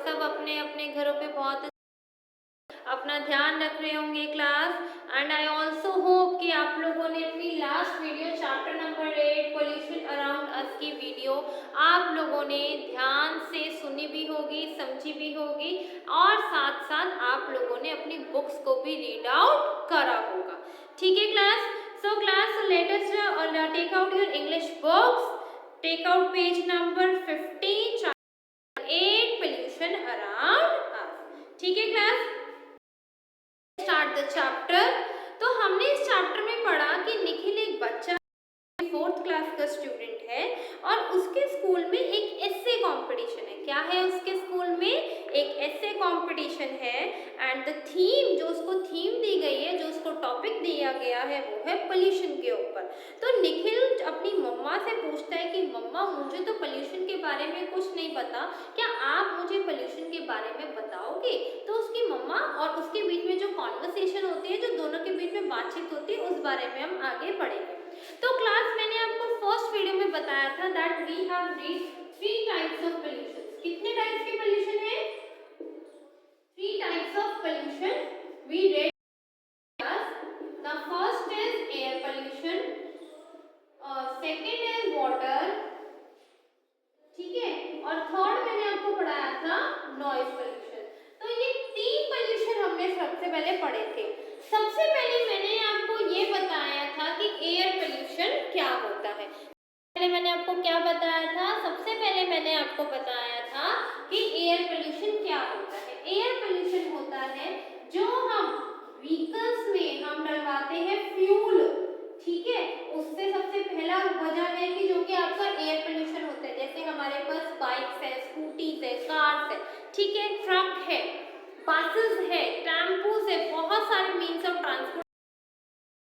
सब अपने अपने घरों पे बहुत अपना ध्यान रख रहे होंगे class. And I also hope कि आप लोगों ने अपनी last video chapter number 8 pollution around अस की वीडियो आप लोगों ने ध्यान से सुनी भी होगी, समझी भी होगी, और साथ साथ आप लोगों ने अपनी बुक्स को भी रीड आउट करा होगा। ठीक है class? So class let us take out your English books, take out page number 15 chapter 8 pollution around us. ठीक है क्लास? Start the chapter. तो हमने इस चैप्टर में पढ़ा कि निखिल एक बच्चा 4th क्लास का स्टूडेंट है और उसके स्कूल में एक एस्से कंपटीशन है। क्या है उसके स्कूल में? एक एस्से कंपटीशन है। एंड द थीम, जो उसको थीम दी गई है, जो उसको टॉपिक दिया गया है, वो है पोल्यूशन के ऊपर। तो निखिल अपनी मम्मा से पूछता है कि मम्मा मुझे तो पोल्यूशन के बारे में कुछ नहीं पता, क्या आप मुझे पोल्यूशन के बारे में बताओगे? तो उसकी मम्मा और उसके बीच में जो कॉन्वर्सेशन होती है, जो दोनों के बीच में बातचीत होती है, उस बारे में हम आगे पढ़ेंगे। तो क्लास मैंने आपको फर्स्ट वीडियो में बताया था that we have read 3 types of pollution. कितने टाइप्स के पोल्यूशन है? 3 types of pollution we read. The first is air pollution, second is water, ठीक है, और थर्ड मैंने आपको पढ़ाया था नॉइज पोल्यूशन। तो ये 3 पोल्यूशन हमने सबसे पहले पढ़े थे। सबसे पहले मैंने आपको ये बताया था कि एयर पोल्यूशन क्या होता है। पहले मैंने आपको क्या बताया था? सबसे पहले मैंने आपको बताया था कि एयर पोल्यूशन क्या होता है। एयर पोल्यूशन होता है जो हम व्हीकल्स में हम डलवाते हैं फ्यूल, ठीक है, उससे सबसे पहला वजह है कि जो कि आपका एयर पोल्यूशन होता है। जैसे हमारे पास बाइक्स है, स्कूटीज है, कार्स है, ठीक है, ट्रक है, बसेस है, टेम्पोस है, बहुत सारे मीन्स ऑफ ट्रांसपोर्ट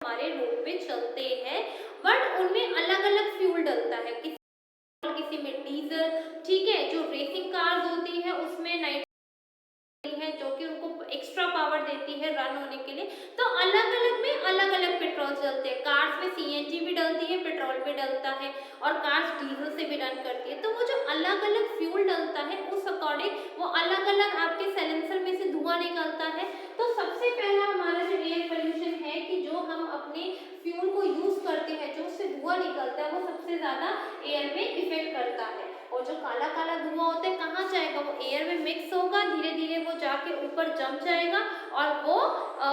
हमारे रोड पे चलते हैं, बट उनमें अलग अलग फ्यूल डलता है। किसी में डीजल, ठीक है, जो रेसिंग कार्स होती है उसमें नाइट्रोजन है जो कि उनको एक्स्ट्रा पावर देती है रन होने के लिए। तो अलग अलग में अलग अलग पेट्रोल डलते हैं। कार्स में सीएनजी भी डलती है, पेट्रोल भी डलता है, और कार्स डीजल से भी रन करती है। तो वो जो अलग अलग फ्यूल डलता है उस अकॉर्डिंग वो अलग अलग आपके साइलेंसर में से धुआं निकलता है। तो सबसे पहला हमारा जो एयर पोल्यूशन है कि जो हम अपने फ्यूल को यूज करते हैं, जो उससे धुआं निकलता है, वो सबसे ज्यादा एयर में इफेक्ट करता है। और जो काला काला धुआं होता है कहाँ जाएगा? वो एयर में मिक्स होगा, धीरे धीरे वो जाके ऊपर जम जाएगा और वो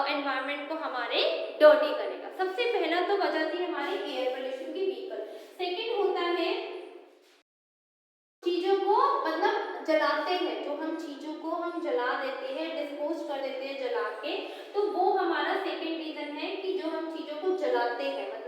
एनवायरनमेंट को हमारे डर्टी करेगा। सबसे पहला तो वजह थी हमारी एयर पोल्यूशन की व्हीकल। सेकंड होता है चीजों को मतलब जलाते हैं, जो हम चीजों को हम जला देते हैं, डिस्पोज कर देते हैं जला के, तो वो हमारा सेकंड रीजन है कि जो हम चीजों को जलाते हैं, मतलब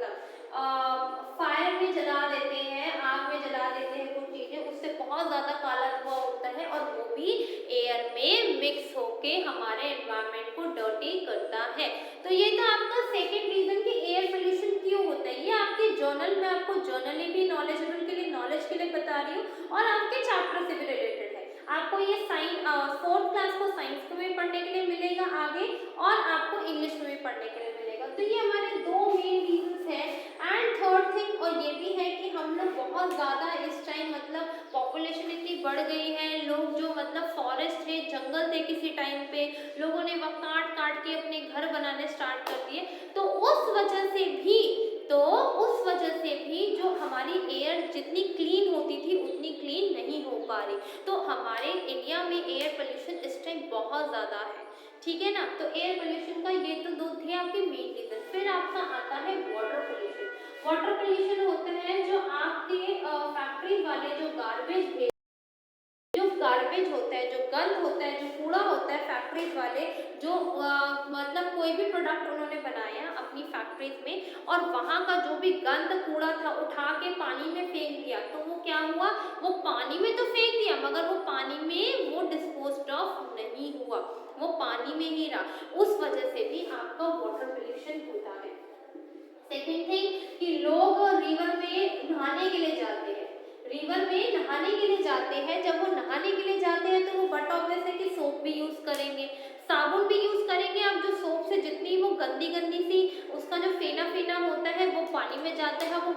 फायर में जला देते हैं, आग में जला देते हैं कुछ चीजें, उससे बहुत ज्यादा काला धुआं होता है और वो भी एयर में मिक्स होके हमारे एनवायरनमेंट को डर्टी करता है। तो ये था आपका सेकंड रीजन कि एयर पोल्यूशन क्यों होता है। ये आपके जर्नल में आपको जर्नली भी नॉलेजेबल के लिए, नॉलेज के लिए बता रही हूँ, और आपके चैप्टर से भी रिलेटेड है। आपको ये फोर्थ क्लास को साइंस में भी पढ़ने के लिए मिलेगा आगे, और आपको इंग्लिश में भी पढ़ने के लिए मिलेगा। तो ये हमारे 2 मेन रीजंस है। एंड थर्ड थिंग और ये भी है कि हम लोग बहुत ज़्यादा इस टाइम मतलब पॉपुलेशन इतनी बढ़ गई है, लोग जो मतलब फॉरेस्ट थे, जंगल थे, किसी टाइम पे लोगों ने वह काट काट के अपने घर बनाने स्टार्ट कर दिए। तो उस वजह से भी जो हमारी एयर जितनी क्लीन होती थी उतनी क्लीन नहीं हो पा रही। तो हमारे इंडिया में एयर पोल्यूशन इस टाइम बहुत ज़्यादा है, ठीक है ना। तो एयर पोल्यूशन का ये तो 2 थे आपके मेन रीजन। फिर आपका आता है वाटर पोल्यूशन। वाटर पोल्यूशन होता है जो आपके फैक्ट्री वाले जो गार्बेज होता है, जो गंद होता है, जो कूड़ा होता है फैक्ट्रीज वाले, जो मतलब कोई भी प्रोडक्ट उन्होंने बनाया अपनी फैक्ट्रीज में और वहाँ का जो भी गंद कूड़ा था उठा के पानी में फेंक दिया, तो वो क्या हुआ? वो पानी में तो फेंक दिया मगर वो पानी में वो डिस्पोज्ड ऑफ नहीं हुआ, वो पानी में ही रहा। उस वजह से भी आपका वाटर पोल्यूशन होता है। सेकेंड थिंग कि लोग रिवर में नहाने के लिए जाते हैं, रिवर में नहाने के लिए जाते हैं। जब वो नहाने के लिए जाते हैं तो वो बट ऑब्वियस है कि सोप भी यूज करेंगे, साबुन भी यूज करेंगे। अब जो सोप से जितनी वो गंदी गंदी सी उसका जो फेना फेना होता है वो पानी में जाता है, वो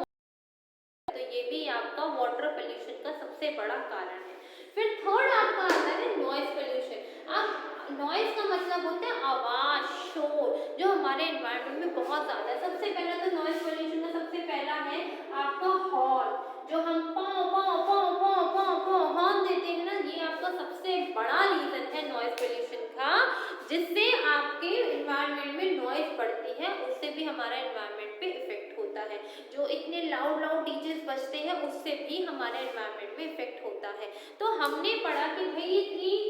तो ये भी आपका वाटर पोल्यूशन का सबसे बड़ा कारण है। फिर थर्ड आपका आता है नॉइस पोल्यूशन। अब नॉइस का मतलब होता है आवाज, शोर, जो हमारे एनवायरनमेंट में बहुत ज्यादा है। सबसे पहला तो नॉइस पोल्यूशन का सबसे पहला है आपका हॉर्न, जो हम पाव पाव पाव पाव पाव पाव हॉर्न देते हैं ना, ये आपका सबसे बड़ा रीजन है नॉइस पोल्यूशन का, जिससे आपके एनवायरनमेंट में नॉइस बढ़ती है, उससे भी हमारा एनवायरनमेंट पे इफेक्ट होता है। जो इतने लाउड लाउड डीजेस बजते हैं उससे भी हमारे एनवायरनमेंट में इफेक्ट होता है। तो हमने पढ़ा कि भाई ये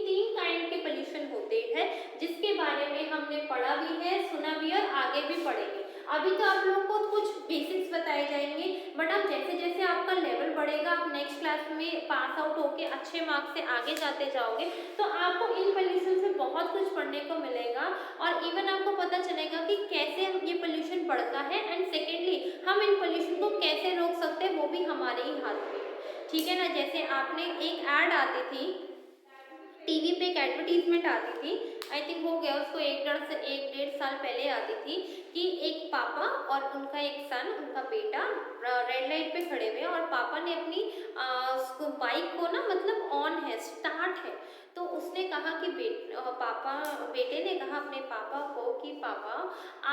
तीन काइंड के पोल्यूशन होते हैं, जिसके बारे में हमने पढ़ा भी है, सुना भी है और आगे भी पढ़ेंगे। अभी तो आप लोग को कुछ बेसिक्स बताए जाएंगे, बट अब जैसे जैसे आपका लेवल बढ़ेगा, आप नेक्स्ट क्लास में पास आउट होके अच्छे मार्क्स से आगे जाते जाओगे, तो आपको इन पोल्यूशन से बहुत कुछ पढ़ने को मिलेगा और इवन आपको पता चलेगा कि कैसे ये पोल्यूशन बढ़ता है, एंड सेकेंडली हम इन पोल्यूशन को कैसे रोक सकते हैं, वो भी हमारे ही हाथ में है। ठीक है ना। जैसे आपने एक ऐड आती थी टीवी पे, एक एडवर्टीजमेंट आती थी, आई थिंक हो गया उसको एक डेढ़ साल पहले आती थी, कि एक पापा और उनका एक सन, उनका बेटा रेड लाइट पे खड़े हुए और पापा ने अपनी बाइक को ना, मतलब ऑन है, स्टार्ट है, तो उसने कहा कि बेटे ने कहा अपने पापा को कि पापा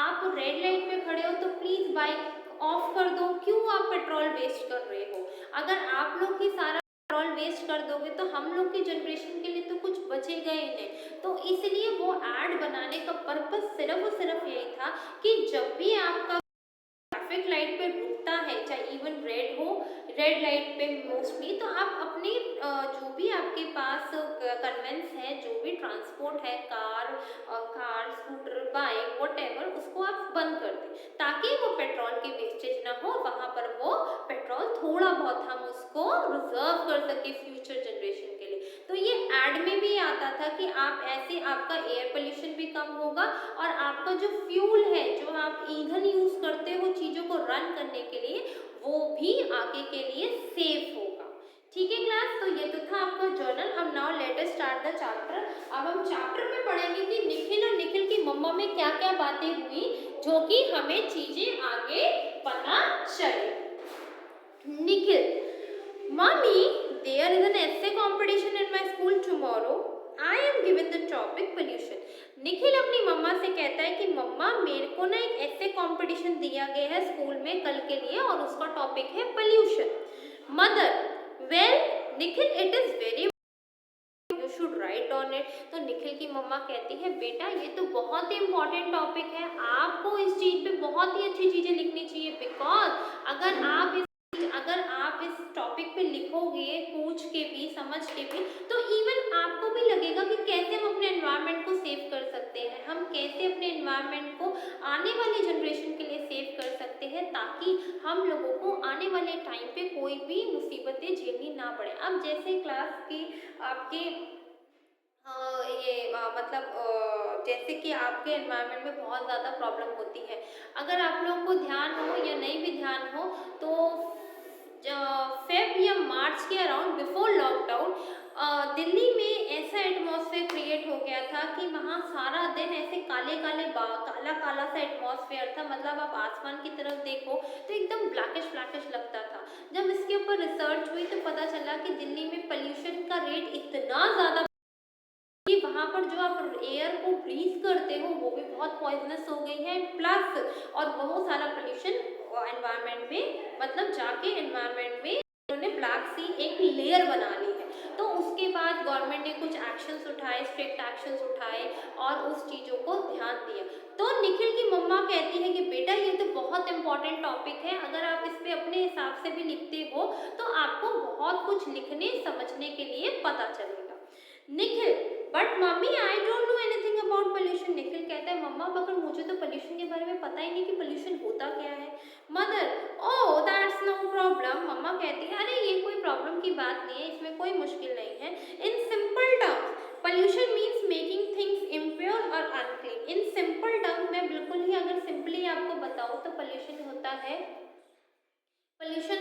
आप रेड लाइट पे खड़े हो तो प्लीज बाइक ऑफ कर दो, क्यों आप पेट्रोल वेस्ट कर रहे हो? अगर आप लोग ही सारा पेट्रोल वेस्ट कर दोगे तो हम लोग की जनरेशन के लिए तो कुछ बचेगा ही नहीं। तो इसलिए वो ऐड बनाने का पर्पस सिर्फ और सिर्फ यही था कि जब भी आपका ट्रैफिक लाइट पे रुकता है, चाहे इवन रेड हो, रेड लाइट पे मोस्टली, तो आप अपने जो भी आपके पास कन्वेंस है, जो भी ट्रांसपोर्ट है, कार स्कूटर बाइक वॉटेवर, उसको आप बंद कर दें, ताकि वो पेट्रोल की वेस्टेज ना हो, वहाँ पर वो पेट्रोल थोड़ा बहुत हम उसको रिजर्व कर सके फ्यूचर जनरेशन के लिए। तो ये एड में भी आता था कि आप ऐसे, आपका एयर पोल्यूशन भी कम होगा और आपका जो फ्यूल है, जो आप ईंधन यूज करते हो चीजों को रन करने के लिए, वो भी आगे के लिए सेफ होगा। ठीक है क्लास, तो ये तो था आपका जर्नल। अब now let us start the chapter. अब हम चैप्टर में पढ़ेंगे कि निखिल और निखिल की मम्मा में क्या क्या बातें हुई, जो कि हमें चीजें आगे पता चले। Nikhil, Mommy, there is an essay competition in my school tomorrow. I am given the topic pollution. Nikhil अपनी मम्मा से कहता है कि मम्मा मेरे को ना एक ऐसे कंपटीशन दिया गया है स्कूल में कल के लिए और उसका टॉपिक है pollution. Mother, well Nikhil it is very you should write on it. तो निखिल की मम्मा कहती है बेटा ये तो बहुत ही इंपॉर्टेंट टॉपिक है, आपको इस चीज पे बहुत ही अच्छी चीजें लिखनी चाहिए, बिकॉज अगर आप इस टॉपिक पे लिखोगे पूछ के भी समझ के भी, तो इवन आपको भी लगेगा कि कैसे हम अपने एनवायरनमेंट को सेव कर सकते हैं, हम कैसे अपने एनवायरनमेंट को आने वाली जनरेशन के लिए सेव कर सकते हैं, ताकि हम लोगों को आने वाले टाइम पे कोई भी मुसीबतें झेलनी ना पड़े। अब जैसे क्लास की आपके मतलब जैसे कि आपके एनवायरनमेंट में बहुत ज़्यादा प्रॉब्लम होती है, अगर आप लोगों को ध्यान हो या नहीं भी ध्यान हो, तो फेब या मार्च के अराउंड बिफोर लॉकडाउन दिल्ली में ऐसा एटमॉस्फेयर क्रिएट हो गया था कि वहाँ सारा दिन ऐसे काला काला सा एटमॉस्फेयर था, मतलब आप आसमान की तरफ देखो तो एकदम ब्लैकिश ब्लैकिश लगता था। जब इसके ऊपर रिसर्च हुई तो पता चला कि दिल्ली में पोल्यूशन का रेट इतना ज़्यादा कि वहाँ पर जो आप एयर को ब्रीथ करते हो वो भी बहुत पॉइजनस हो गई है, प्लस और बहुत सारा पोल्यूशन एनवायरनमेंट में, मतलब जाके एनवायरनमेंट में उन्होंने ब्लैक सी एक लेयर बना ली है। तो उसके बाद गवर्नमेंट ने कुछ एक्शंस उठाए, स्ट्रिक्ट एक्शंस उठाए और उस चीज़ों को ध्यान दिया। तो निखिल की मम्मा कहती है कि बेटा ये तो बहुत इंपॉर्टेंट टॉपिक है, अगर आप इस पे अपने हिसाब से भी लिखते हो तो आपको बहुत कुछ लिखने समझने के लिए पता चलेगा। Nikhil, but mummy I don't know anything about pollution. Nikhil कहता है मम्मा मगर मुझे तो पोल्यूशन के बारे में पता ही नहीं कि पोल्यूशन होता क्या है। Mother, oh that's no problem. मम्मा कहती है अरे ये कोई प्रॉब्लम की बात नहीं है, इसमें कोई मुश्किल नहीं है। In simple terms pollution means making things impure और अनक्लीन। इन सिंपल टर्म्स में बिल्कुल ही अगर सिंपली आपको बताऊँ तो पोल्यूशन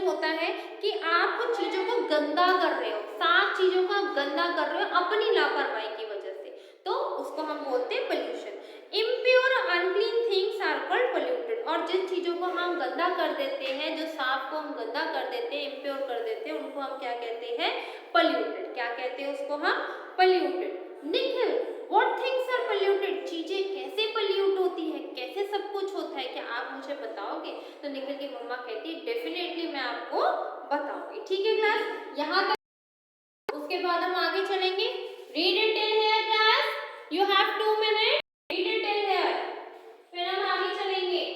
होता है कि आप कुछ चीज़ों को गंदा कर रहे हो, साफ चीज़ों को आप गंदा कर रहे हो अपनी लापरवाही की वजह से, तो उसको हम बोलते हैं pollution. Impure unclean things are called polluted. और जिन चीजों को हम गंदा कर देते हैं, जो साफ को हम गंदा कर देते हैं, इम्प्योर कर देते हैं, उनको हम क्या कहते हैं? पोल्यूटेड। क्या कहते हैं उसको हम? Polluted. Nikhil, what things are polluted? चीजें कैसे पोल्यूट होती है, कैसे सब कुछ होता है, क्या आप मुझे बताओगे? तो निखिल की मम्मा कहती है डेफिनेटली मैं आपको बताऊंगी। ठीक है क्लास, यहाँ तक। उसके बाद हम आगे चलेंगे। Read it till here class, you have 2 minute, read it till here, फिर हम आगे चलेंगे।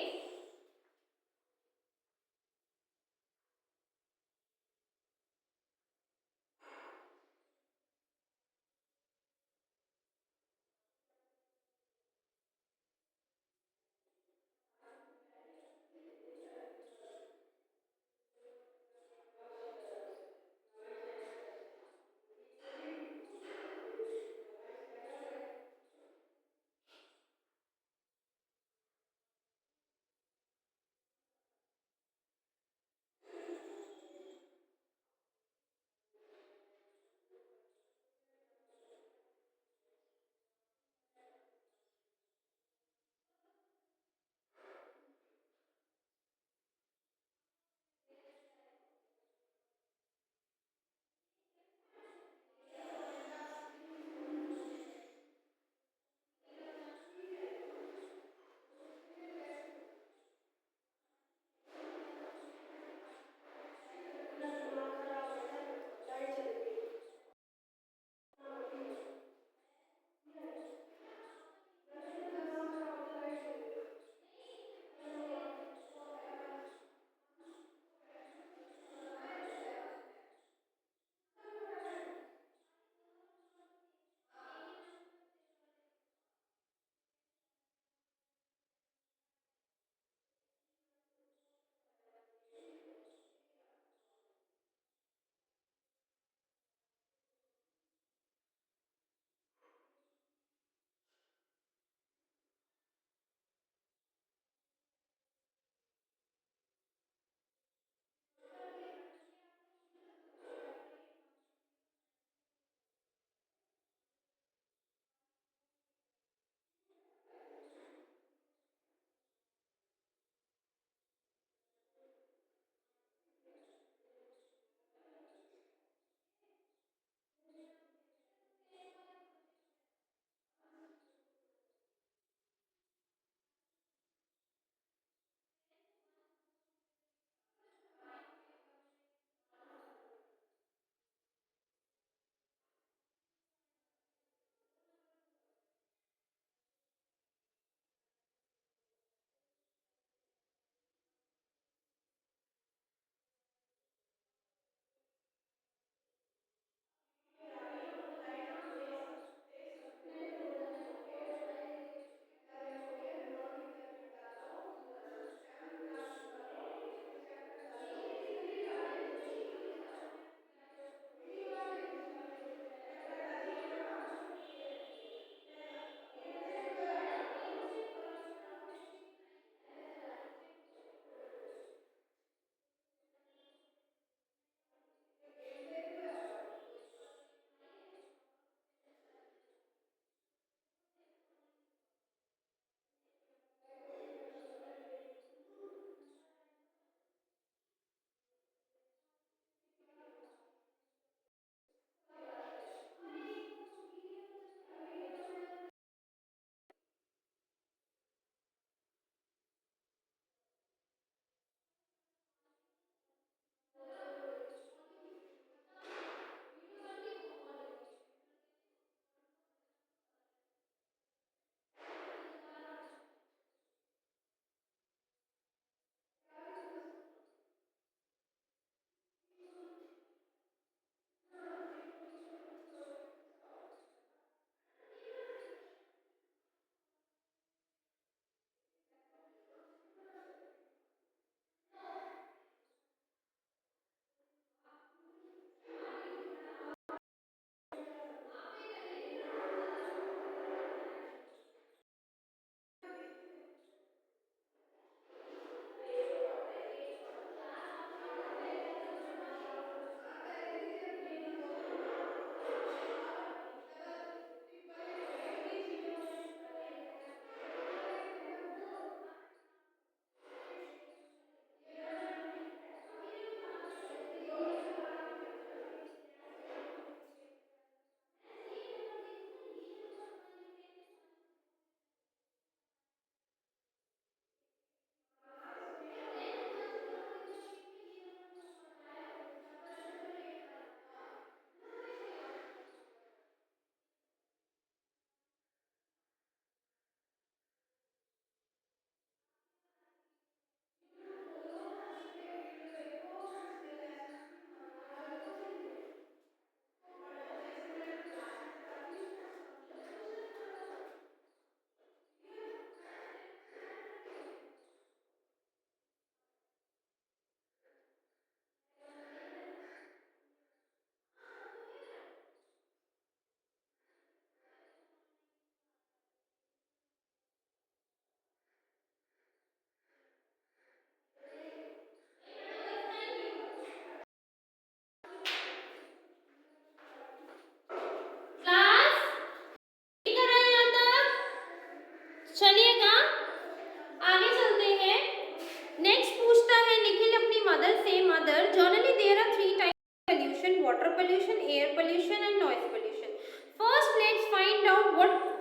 pollution, water pollution, air pollution and noise pollution. First let's find out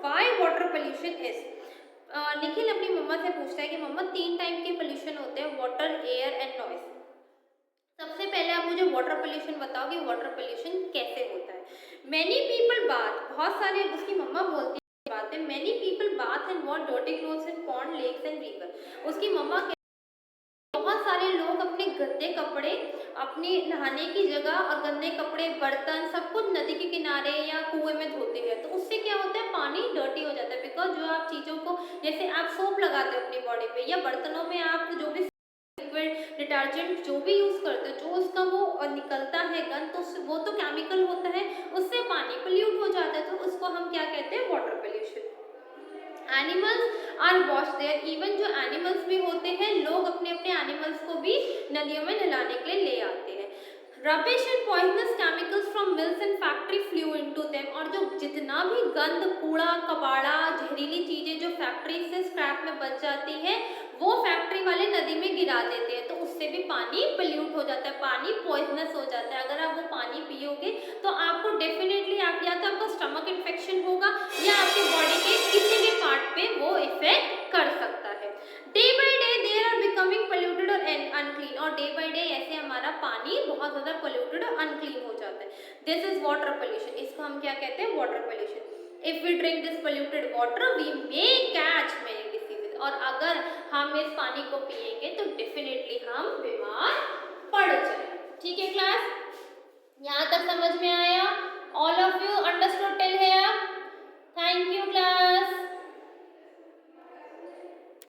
why water pollution is. Nikhil अपनी मम्मा से पूछता है कि मम्मा 3 टाइप के पोल्यूशन होते हैं, वाटर, एयर एंड नॉइस। सबसे पहले आप मुझे वाटर पोल्यूशन बताओ कि वाटर पोल्यूशन कैसे होता है। मैनी पीपल बाथ, बहुत सारे, उसकी मम्मा बोलती है बात है, many people bath and wash dirty clothes in pond, lakes and river. उसकी मम्मा, बहुत सारे लोग अपने गंदे कपड़े, अपनी नहाने की जगह और गंदे कपड़े, बर्तन, सब कुछ नदी के किनारे या कुएं में धोते हैं। तो उससे क्या होता है, पानी डर्टी हो जाता है। बिकॉज जो आप चीज़ों को, जैसे आप सोप लगाते हो अपनी बॉडी पे या बर्तनों में आप जो भी लिक्विड डिटर्जेंट जो भी यूज़ करते हो, जो उसका वो निकलता है गंद, तो वो तो केमिकल होता है, उससे पानी पोल्यूट हो जाता है। तो उसको हम क्या कहते हैं, water pollution. Animals are wash there, even जो एनिमल्स भी होते हैं, लोग अपने अपने एनिमल्स को भी नदियों में नहलाने के लिए ले आते हैं। Rubbish and poisonous chemicals from mills and factory flu into them, और जो जितना भी गंद, कूड़ा कबाड़ा, जहरीली चीजें जो फैक्ट्री से स्क्रैप में बच जाती है, वो फैक्ट्री वाले नदी में गिरा देते हैं। तो उससे भी पानी पोल्यूट हो जाता है, पानी पॉइजनस हो जाता है। अगर आप वो पानी पियोगे तो आपको डेफिनेटली, आप या तो आपको स्टमक इन्फेक्शन होगा या आपकी बॉडी के किसी भी पार्ट पे वो इफेक्ट कर सकता है। Day by day they are becoming polluted और अनक्लीन, और डे बाय डे ऐसे हमारा पानी बहुत ज़्यादा पोल्यूटेड और अनक्लीन हो जाता है। दिस इज वाटर पोल्यूशन, इसको हम क्या कहते हैं, water pollution. If we drink this polluted water we may catch many diseases, और अगर हम इस पानी को पिएंगे तो डेफिनेटली हम बीमार पड़ जाएंगे। ठीक है क्लास।